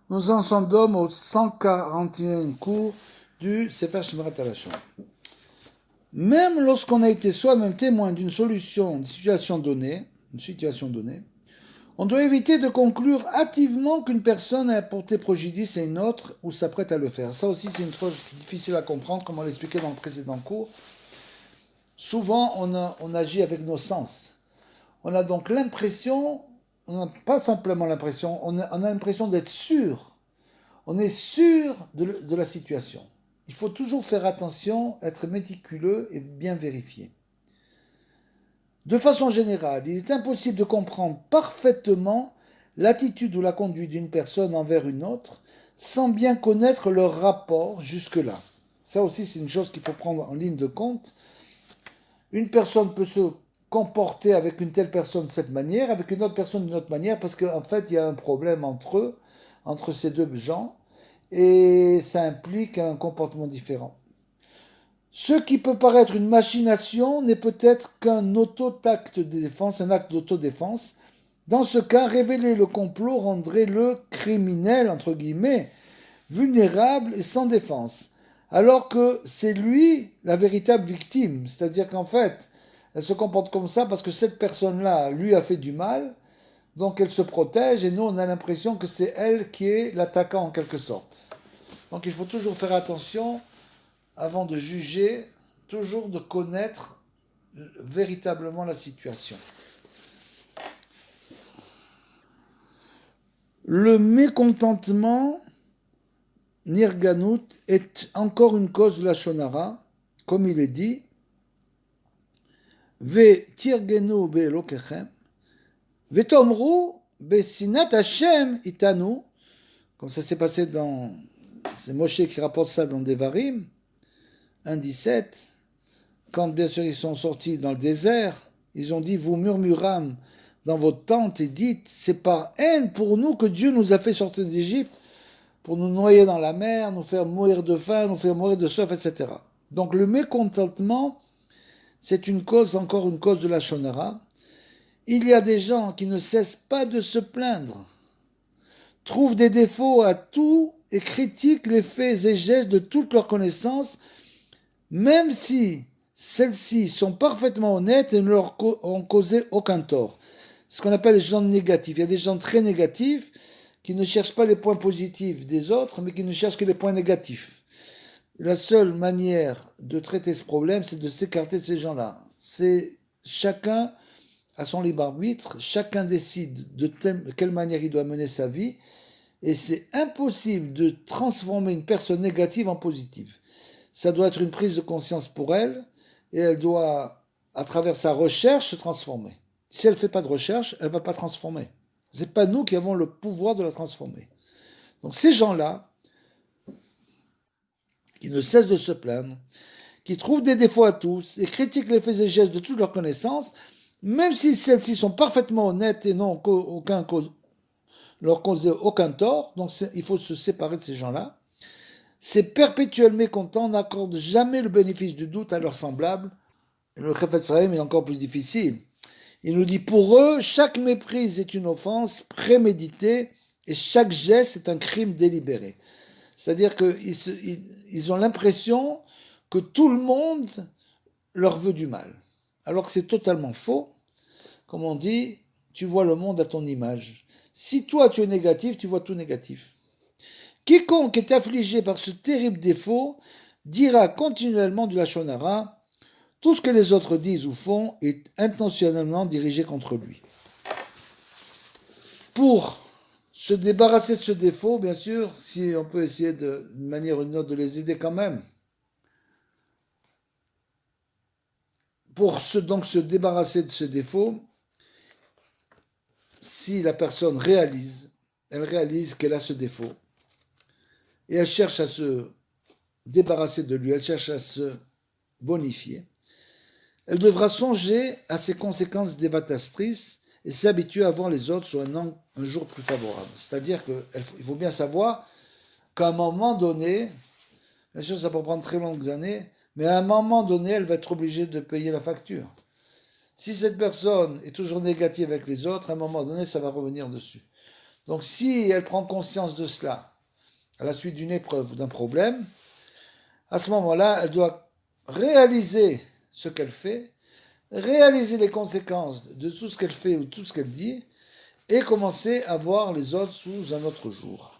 Nous en sommes donc au 141e cours du Sefer Shemirat Halashon. Même lorsqu'on a été soi-même témoin d'une situation donnée, on doit éviter de conclure hâtivement qu'une personne a apporté préjudice à une autre ou s'apprête à le faire. Ça aussi, c'est une chose difficile à comprendre, comme on l'expliquait dans le précédent cours. Souvent, on agit avec nos sens. On a donc l'impression, on n'a pas simplement l'impression, on a l'impression d'être sûr. On est sûr de la situation. Il faut toujours faire attention, être méticuleux et bien vérifier. De façon générale, il est impossible de comprendre parfaitement l'attitude ou la conduite d'une personne envers une autre sans bien connaître leur rapport jusque-là. Ça aussi, c'est une chose qu'il faut prendre en ligne de compte. Une personne peut se comporter avec une telle personne de cette manière, avec une autre personne d'une autre manière, parce qu'en fait, il y a un problème entre eux, entre ces deux gens, et ça implique un comportement différent. Ce qui peut paraître une machination n'est peut-être qu'un auto-acte de défense, un acte d'autodéfense. Dans ce cas, révéler le complot rendrait le criminel, entre guillemets, vulnérable et sans défense. Alors que c'est lui la véritable victime. C'est-à-dire qu'en fait, elle se comporte comme ça parce que cette personne-là lui a fait du mal, donc elle se protège et nous on a l'impression que c'est elle qui est l'attaquant en quelque sorte. Donc il faut toujours faire attention avant de juger, toujours de connaître véritablement la situation. Le mécontentement, Nirganout, est encore une cause de la Shonara, comme il est dit, Ve tirgenu be'elokechem, ve tomru be'sinat Hashem itanu, comme ça s'est passé dans, c'est Moshe qui rapporte ça dans Devarim, 1,17, quand bien sûr ils sont sortis dans le désert, ils ont dit, vous murmurâmes dans votre tente et dites, c'est par haine pour nous que Dieu nous a fait sortir d'Égypte, pour nous noyer dans la mer, nous faire mourir de faim, nous faire mourir de soif, etc. Donc le mécontentement, c'est encore une cause de la Shonara. Il y a des gens qui ne cessent pas de se plaindre, trouvent des défauts à tout et critiquent les faits et gestes de toute leur connaissance, même si celles-ci sont parfaitement honnêtes et ne leur ont causé aucun tort. Ce qu'on appelle les gens négatifs. Il y a des gens très négatifs qui ne cherchent pas les points positifs des autres, mais qui ne cherchent que les points négatifs. La seule manière de traiter ce problème, c'est de s'écarter de ces gens-là. C'est chacun a son libre arbitre, chacun décide de quelle manière il doit mener sa vie, et c'est impossible de transformer une personne négative en positive. Ça doit être une prise de conscience pour elle, et elle doit, à travers sa recherche, se transformer. Si elle ne fait pas de recherche, elle ne va pas transformer. Ce n'est pas nous qui avons le pouvoir de la transformer. Donc ces gens-là, qui ne cessent de se plaindre, qui trouvent des défauts à tous et critiquent les faits et gestes de toutes leurs connaissances, même si celles-ci sont parfaitement honnêtes et n'ont leur causé aucun tort, donc il faut se séparer de ces gens-là. Ces perpétuels mécontents n'accordent jamais le bénéfice du doute à leurs semblables. Le Chafetz Chaim est encore plus difficile. Il nous dit, pour eux, chaque méprise est une offense préméditée et chaque geste est un crime délibéré. C'est-à-dire qu'ils ont l'impression que tout le monde leur veut du mal. Alors que c'est totalement faux. Comme on dit, tu vois le monde à ton image. Si toi tu es négatif, tu vois tout négatif. Quiconque est affligé par ce terrible défaut dira continuellement du Lachon Hara. Tout ce que les autres disent ou font est intentionnellement dirigé contre lui. Pour se débarrasser de ce défaut, bien sûr, si on peut essayer d'une manière ou d'une autre de les aider quand même, pour donc se débarrasser de ce défaut, si la personne elle réalise qu'elle a ce défaut, et elle cherche à se débarrasser de lui, elle cherche à se bonifier, elle devra songer à ses conséquences dévastatrices et s'habituer à voir les autres sur un jour plus favorable. C'est-à-dire qu'il faut bien savoir qu'à un moment donné, bien sûr ça peut prendre très longues années, mais à un moment donné, elle va être obligée de payer la facture. Si cette personne est toujours négative avec les autres, à un moment donné, ça va revenir dessus. Donc si elle prend conscience de cela, à la suite d'une épreuve ou d'un problème, à ce moment-là, elle doit réaliser ce qu'elle fait, réaliser les conséquences de tout ce qu'elle fait ou tout ce qu'elle dit, et commencer à voir les autres sous un autre jour.